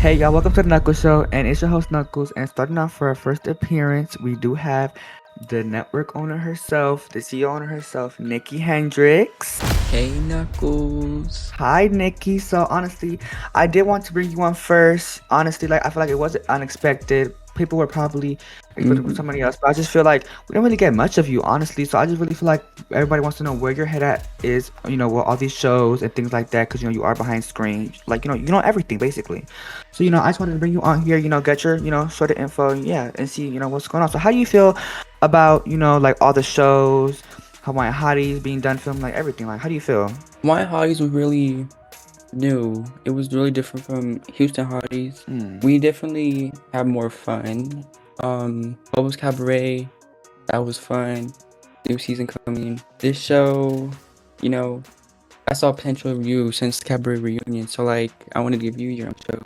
Hey y'all, welcome to the Knuckles Show, and it's your host Knuckles. And starting off for our first appearance, we do have the network owner herself, the CEO owner herself, NickiiHendrix. Hey Knuckles. Hi, Nikki. So honestly, I did want to bring you on first. Honestly, like I feel like it wasn't unexpected. People were probably expecting Mhm. somebody else, but I just feel like we don't really get much of you, honestly. So I just really feel like everybody wants to know where your head at is, with all these shows and things like that, because you are behind screen, like you know everything basically. So I just wanted to bring you on here, get your sort of info, yeah, and see what's going on. So how do you feel about like all the shows, Hawaiian Hotties being done, film, like everything? Like how do you feel? My Hotties was really new. It was really different from Houston Hotties. Hmm. We definitely had more fun. Bubbles Cabaret, that was fun. New season coming. This show, you know, I saw potential of you since Cabaret reunion, so like I wanted to give you your own show.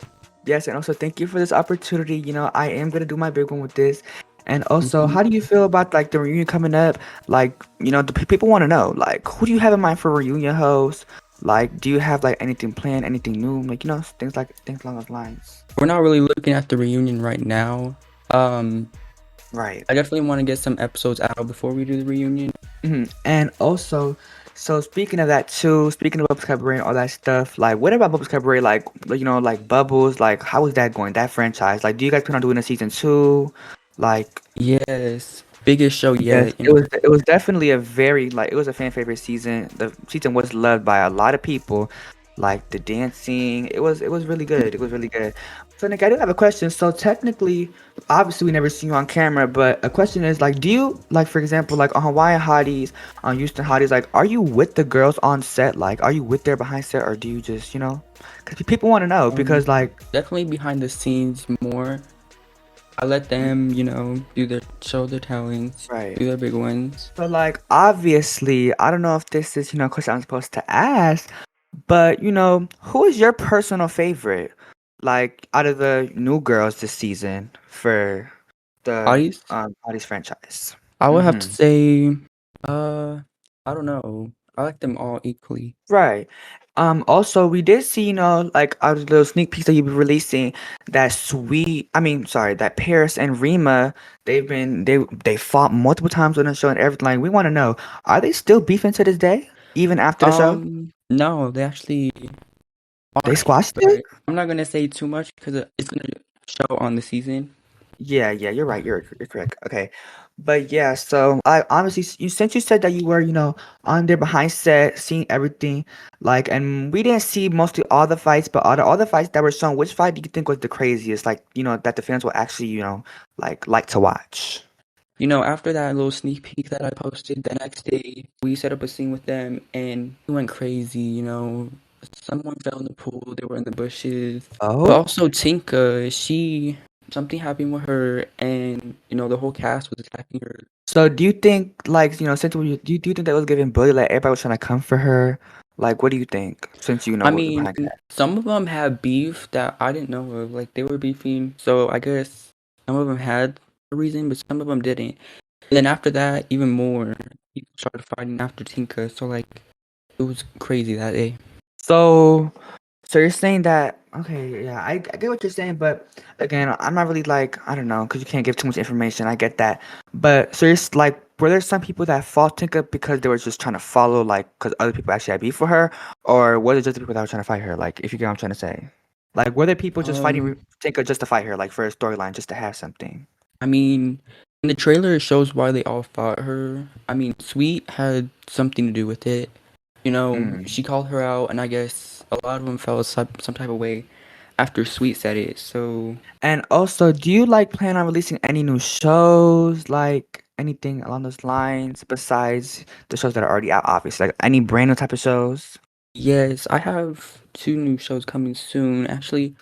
Yes, and also thank you for this opportunity. I am gonna do my big one with this. And also, Mhm. how do you feel about like the reunion coming up? Like, people want to know, like, who do you have in mind for reunion host? Like, do you have like anything planned, anything new? Like, things along those lines. We're not really looking at the reunion right now. Um, Right. I definitely want to get some episodes out before we do the reunion. And also, so speaking of that too, speaking of Bubbles Cabaret and all that stuff, like, what about Bubbles Cabaret? Like Bubbles, like, how is that going? That franchise, like, do you guys plan on doing a season two? Like, Yes, biggest show yes, yet, you it know. was definitely a very like it was a fan favorite season. The season was loved by a lot of people. Like the dancing, it was really good. It was really good. So Nick, I do have a question. So technically, obviously we never seen you on camera, but a question is like, do you like for example like on Hawaiian Hotties, on Houston Hotties, like are you with the girls on set? Like are you with there behind set or do you just because people want to know Um, because like Definitely behind the scenes more. I let them, do their show their talents, right. do their big ones. So like obviously, I don't know if this is a question I'm supposed to ask, but who is your personal favorite? Like out of the new girls this season for the Hotties, Hotties franchise. I would have to Mm-hmm. say, uh, I don't know. I like them all equally. Right. Also we did see, like out of the little sneak peeks that you've been releasing, that sorry, that Paris and Rima, they fought multiple times on the show and everything. Like we want to know, are they still beefing to this day? Even after the show? No, they actually They aren't, squashed it? but I'm not gonna say too much because it's gonna show on the season. Yeah, yeah, you're right. You're correct. Okay, but yeah. So I honestly, you since you said that you were, on there behind set, seeing everything, like, and we didn't see mostly all the fights, but all the fights that were shown, which fight do you think was the craziest? Like, that the fans will actually, like to watch. After that little sneak peek that I posted, the next day we set up a scene with them and we went crazy. Someone fell in the pool, they were in the bushes. But Oh, also Tinka, something happened with her and the whole cast was attacking her. so do you think, like, since do you think that was giving bully, like everybody was trying to come for her? Like, what do you think? Since I was mean, behind that. some of them had beef that I didn't know of. Like they were beefing, so I guess some of them had a reason, but some of them didn't. And then after that, even more people started fighting after Tinka. So like it was crazy that day. So, so you're saying that, okay, yeah, I get what you're saying, but again, I'm not really like, I don't know, because you can't give too much information. I get that. But so like, were there some people that fought Tinka because they were just trying to follow, like, because other people actually had beef for her? Or was it just the people that were trying to fight her? Like, if you get what I'm trying to say. Like, were there people just fighting Um, Tinka just to fight her, like, for a storyline, just to have something? I mean, in the trailer it shows why they all fought her. I mean, Sweet had something to do with it. Mm. She called her out, and I guess a lot of them felt some type of way after Sweet said it. So, And also, do you like plan on releasing any new shows, like anything along those lines besides the shows that are already out, obviously, like any brand new type of shows? yes, I have two new shows coming soon. Actually,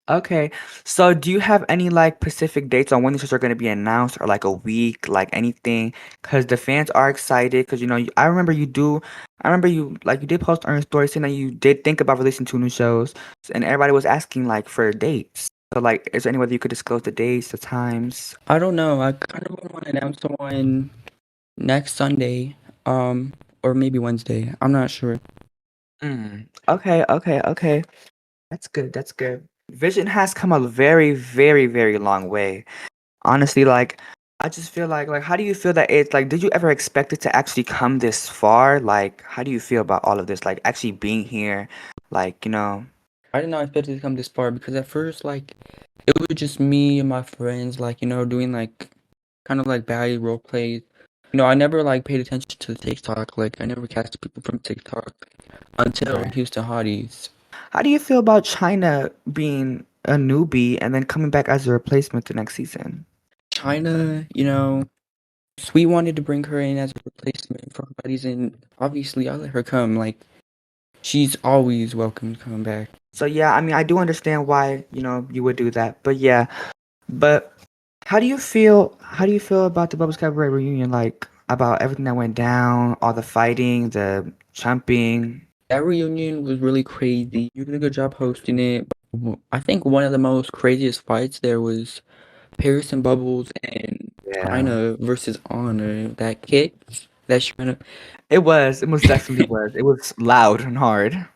Okay, so do you have any like specific dates on when these shows are going to be announced, or like a week, like anything? Because the fans are excited. Because I remember I remember you did post on your story saying that you did think about releasing two new shows, and everybody was asking like for dates. So like, is there any way that you could disclose the dates, the times? I don't know. I kind of want to announce one next Sunday, or maybe Wednesday. I'm not sure. Mm. Okay, okay, okay. That's good. That's good. Vision has come a very, very, very long way. Honestly, like I just feel like how do you feel that it's like did you ever expect it to actually come this far? Like how do you feel about all of this? Like actually being here, like, I did not expect it to come this far because at first, like, it was just me and my friends, like, doing like kind of like bad role plays. I never like paid attention to the TikTok. Like, I never casted people from TikTok until right. Houston Hotties. How do you feel about China being a newbie and then coming back as a replacement the next season? China, Sweet wanted to bring her in as a replacement for Hotties, and obviously I let her come. Like, she's always welcome to come back. So yeah, I mean I do understand why, you would do that. But yeah, but how do you feel about the Bubbles Cabaret reunion? Like about everything that went down, all the fighting, the jumping. That reunion was really crazy. You did a good job hosting it. I think one of the most craziest fights there was Paris and Bubbles and Yeah. China versus Honor. That kick, that China. It was. It most definitely was. It was loud and hard.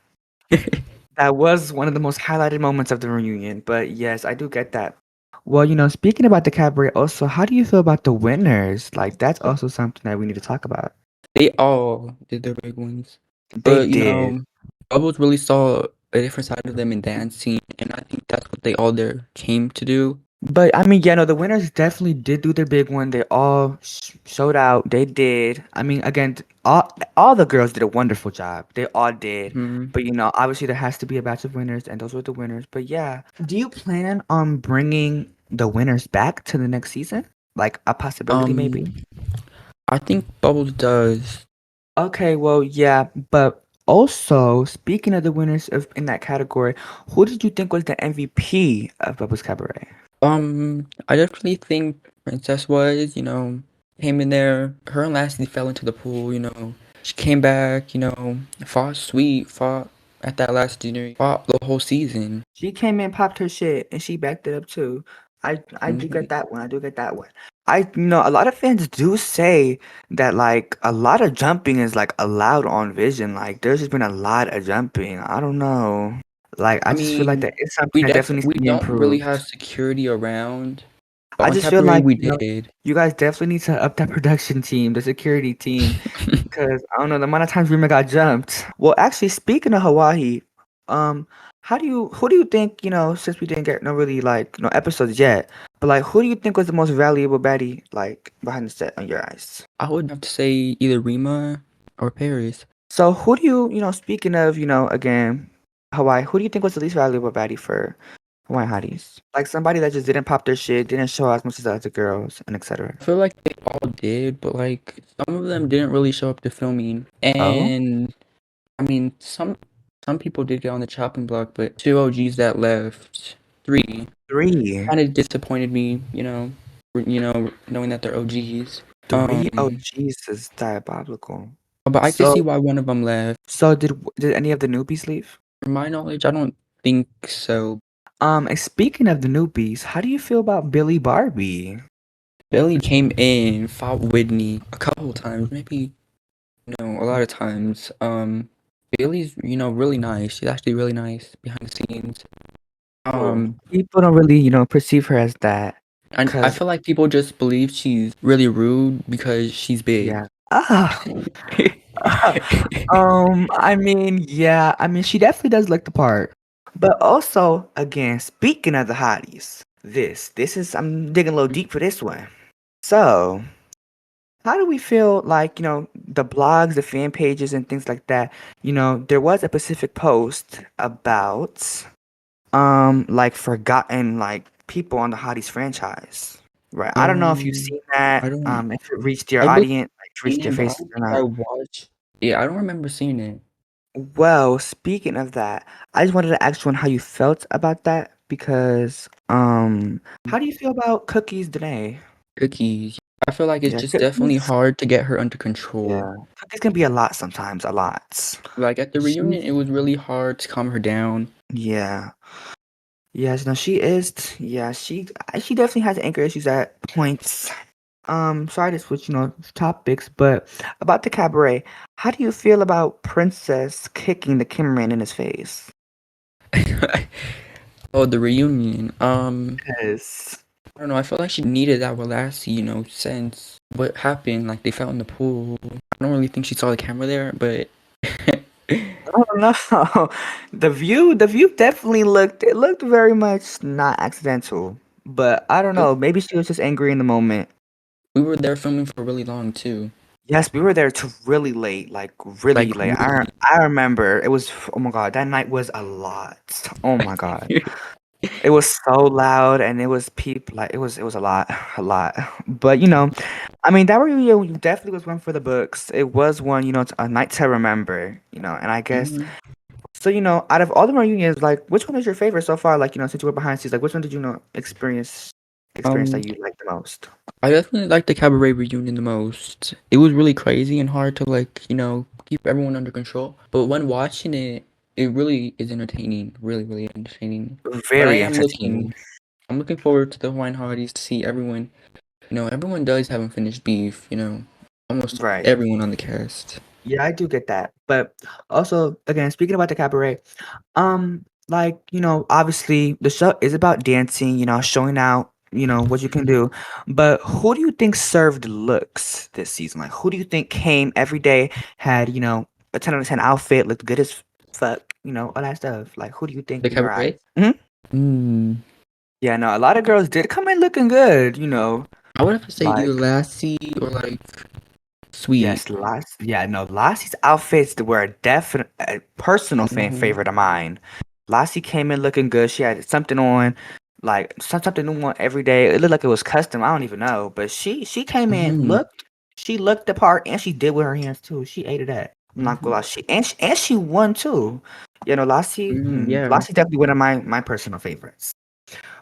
That was one of the most highlighted moments of the reunion. But yes, I do get that. Well, speaking about the cabaret, also, how do you feel about the winners? Like, that's also something that we need to talk about. They all did their big ones, They but did. Bubbles really saw a different side of them in dancing, and I think that's what they all there came to do. But I mean, yeah, no, the winners definitely did do their big one. They all showed out. They did. I mean, again, all the girls did a wonderful job. They all did. Hmm. But obviously there has to be a batch of winners, and those were the winners. But yeah, do you plan on bringing the winners back to the next season? Like a possibility, maybe? Um, I think Bubbles does. Okay, well, yeah, but also speaking of the winners in that category, who did you think was the MVP of Bubbles Cabaret? I definitely think Princess was, came in there. Her and Lassie fell into the pool, She came back, fought sweet, fought at that last dinner, fought the whole season. She came in, popped her shit, and she backed it up too. I do Hmm. get that one. I do get that one. A lot of fans do say that like a lot of jumping is like allowed on Vision. Like there's just been a lot of jumping. I don't know. Like I I just feel like mean, that it's something that definitely needs we to be don't really improved. have security around, but I on just feel Cabaret like, we did. you guys definitely need to up that production team, the security team, because I don't know the amount of times Rima got jumped. Well, actually, speaking of Hawaii, um, who do you think, since we didn't get no really like, episodes yet, but like, who do you think was the most valuable baddie, like, behind the set on your eyes? I would have to say either Rima or Paris. So who do speaking of, again, Hawaii, who do you think was the least valuable baddie for Hawaiian Hotties? Like somebody that just didn't pop their shit, didn't show as much as the other girls, and etc. I feel like they all did, but like some of them didn't really show up to filming. Oh, And I mean, some people did get on the chopping block, but two OGs that left, three, three. kind of disappointed me. Knowing that they're OGs. Three Um, OGs is diabolical. but I could see So, why one of them left. so did any of the newbies leave? From my knowledge, I don't think so. And speaking of the newbies, how do you feel about Billy Barbie? Billy came in, fought Whitney a couple of times, maybe a lot of times. Billy's really nice. She's actually really nice behind the scenes. Oh, Um, people don't really, perceive her as that. and I Cause feel like people just believe she's really rude because she's big. yeah. Ah. I mean, yeah. I mean, she definitely does look the part. But also, again, speaking of the hotties, this is I'm digging a little deep for this one. So, how do we feel like, the blogs, the fan pages, and things like that? There was a specific post about, like forgotten, like people on the Hotties franchise, right? I don't know if you've Um, seen that, I don't. if it reached your I believe audience, like I've reached seen their it, but I faces don't or think I not. watched. Yeah, I don't remember seeing it. Well, speaking of that, I just wanted to ask you on how you felt about that because, how do you feel about Cookies Danae? Cookies. I feel like it's Yeah, just definitely Cookies. hard to get her under control. Yeah, Cookies can be a lot sometimes, a lot. Like at the reunion, She's it was really hard to calm her down. Yeah. Yes, no, she is. Yeah, she definitely has anger issues at points. Sorry to switch, topics, but about the cabaret, how do you feel about Princess kicking the cameraman in his face? Oh, the reunion. Yes. I don't know. I felt like she needed that with Lassie, since what happened. Like they fell in the pool. I don't really think she saw the camera there, but I don't know. The view definitely looked very much not accidental. But I don't know. Maybe she was just angry in the moment. we were there filming for really long too. Yes, we were there to really late, like really Like late. I really. I remember it was, oh my God, that night was a lot. Oh my God. It was so loud and it was people like it was a lot, a lot. But I mean that reunion definitely was one for the books. It was one, a night to remember, and I guess Mhm. so, out of all the reunions, like which one is your favorite so far? Like, since you were behind scenes, like which one did you know experience that Um, you liked the most? I definitely liked the cabaret reunion the most. It was really crazy and hard to keep everyone under control. But when watching it, it really is entertaining. Really, really entertaining. But Very entertaining. I'm looking forward to the Hawaiian Hotties to see everyone. Everyone does have unfinished beef. Almost Right. everyone on the cast. Yeah, I do get that. But also, again, speaking about the cabaret, like, obviously the show is about dancing, showing out, what you can do. But who do you think served looks this season? Like, who do you think came every day, had, a 10 out of 10 outfit, looked good as fuck, all that stuff? Like, who do you think The in your eyes? cabaret? Mhm. Hmm. Yeah, no, a lot of girls did come in looking good, I would have to say either like. Lassie or like Sweet. Yes, Lassie's outfits were a definite a personal fan Hmm. favorite of mine. Lassie came in looking good. She had something on, like something new on every day. It looked like it was custom. I don't even know, but she came in, Hmm. she looked the part, and she did with her hands too. She ate it at. I'm not gonna Hmm. lie, she won too. Lassie, Hmm. Yeah. Lassie definitely one of my personal favorites.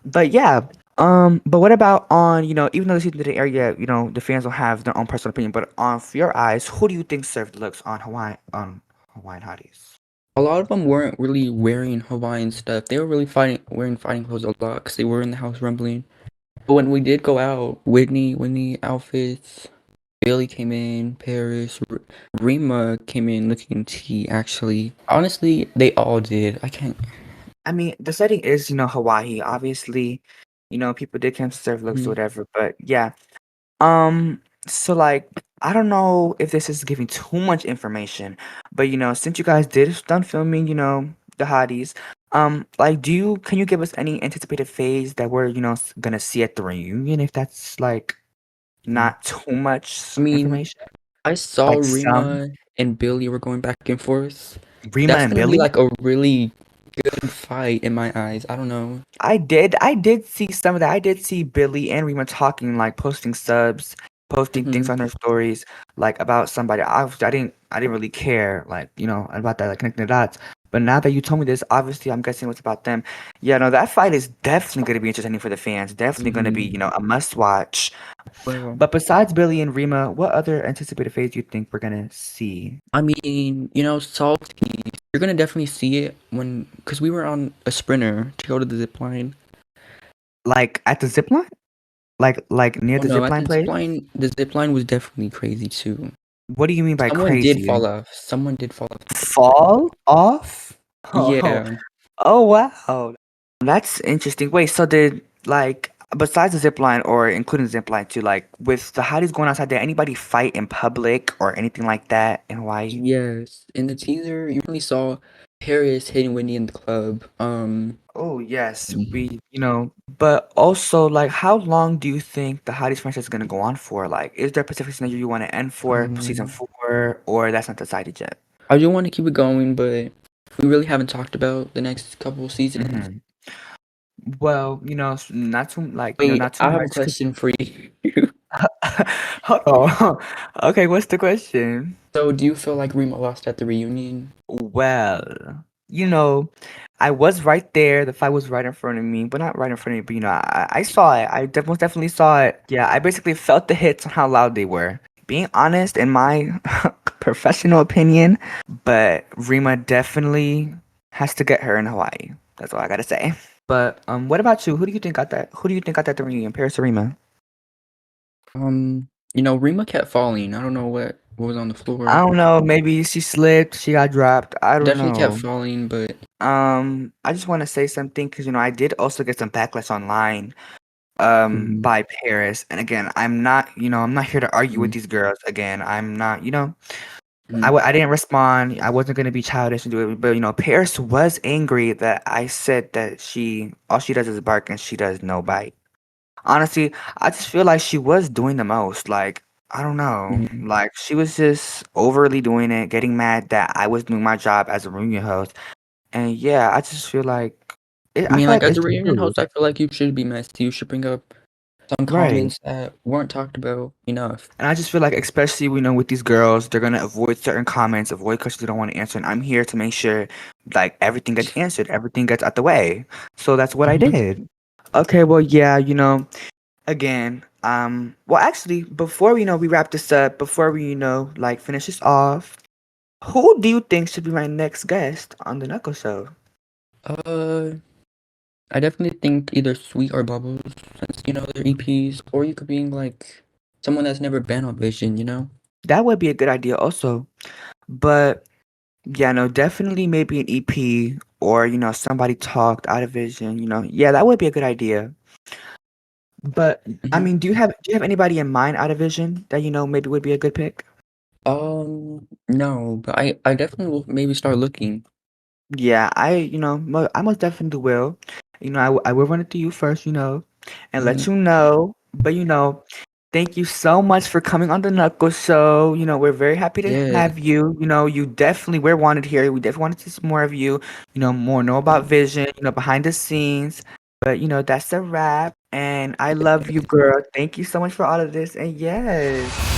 But yeah, but what about on, even though the season didn't air yet, the fans will have their own personal opinion, but on for your eyes, who do you think served looks on Hawaiian Hotties? A lot of them weren't really wearing Hawaiian stuff. They were really wearing fighting clothes a lot because they were in the house rumbling. But when we did go out, Whitney outfits, Bailey came in, Paris, Rima came in looking tea, actually. Honestly, they all did. I can't. I mean, the setting is, Hawaii. Obviously, people did come to serve looks or Mhm. whatever, but yeah. So like, I don't know if this is giving too much information, but since you guys did done filming, the hotties, like, can you give us any anticipated phase that we're, gonna see at the reunion, if that's like not too I much mean, information? I saw Like some Rima and Billy were going back and forth. Rima That's and gonna be Billy? like a really good fight in my eyes. I don't know. I did see some of that. I did see Billy and Rima talking, like posting subs, posting things Hmm. on their stories, like about somebody. I didn't really care, like, about that, like connecting the dots. But now that you told me this, obviously I'm guessing it's about them. Yeah, no, that fight is definitely gonna be entertaining for the fans. Definitely gonna be, Hmm. a must watch. Well, But besides Billy and Rima, what other anticipated phase do you think we're gonna see? I mean, salty. You're gonna definitely see it because we were on a sprinter to go to the zip line. Like at the zip line? Like near Oh the no, zip at line place? the zip line was definitely crazy too. What do you mean by Someone did crazy? fall off. Someone did fall off the zip line. Fall off? Oh, Yeah. oh wow. That's interesting. Wait, so did, like, besides the zip line or including the zip line too, like with the hotties going outside, did anybody fight in public or anything like that in Hawaii? Yes. In the teaser, you only saw Paris hitting Whitney in the club. Oh yes, but also, like, how long do you think the hotties franchise is gonna go on for? Like, is there a specific scenario you want to end for season Um, 4, or that's not decided yet? I do want to keep it going, but we really haven't talked about the next couple seasons. Hmm. Well, not too, like, Wait, not too I have a much, cause question for you. hold on. Okay, what's the question? So, do you feel like Rima lost at the reunion? Well, you know, I was right there. The fight was right in front of me, but not right in front of me. But I saw it. Most definitely saw it. Yeah, I basically felt the hits on how loud they were. Being honest, in my professional opinion, but Rima definitely has to get her in Hawaii. That's all I gotta say. But what about you? Who do you think got that? Who do you think got that at the reunion? Paris or Rima? Rima kept falling. I don't know what. what was on the I floor. don't know, maybe she slipped, she got dropped. I don't Definitely kept know. falling, but I just want to say something because I did also get some backlash online mhm, by Paris. And again, I'm not here to argue with mhm, these girls. Again, I'm not, mhm. I didn't respond. I wasn't gonna be childish and do it, but Paris was angry that I said that she all she does is bark and she does no bite. Honestly, I just feel like she was doing the most. Like, I don't know. Mhm. Like, she was just overly doing it, getting mad that I was doing my job as a reunion host. And yeah, I just feel like I I mean, feel like, like as it's a reunion true. host, I feel like you should be messy. You should bring up some Right. comments that weren't talked about enough. And I just feel like, especially with these girls, they're gonna avoid certain comments, avoid questions they don't want to answer. And I'm here to make sure, like, everything gets answered, everything gets out the way. So that's what I Mhm. did. Okay, well, yeah, again, well, actually, before we wrap this up, before we like finish this off, who do you think should be my next guest on the Knuckle Show? Uh, I definitely think either Sweet or Bubbles, since, they're EPs, or you could bring, like, someone that's never been on Vision. That would be a good idea, also. But yeah, no, definitely maybe an EP or somebody talked out of Vision. Yeah, that would be a good idea. But I Mhm. mean, do you have anybody in mind out of Vision that maybe would be a good pick? No, but I definitely will maybe start looking. Yeah, I most definitely will. I will run it to you first, and let Mhm. you know. But thank you so much for coming on the Knuckle Show. We're very happy to Yeah. have you. We're wanted here. We definitely want to see some more of you. More know about Mhm. Vision. Behind the scenes. But that's a wrap. And I love you, girl. Thank you so much for all of this. And yes.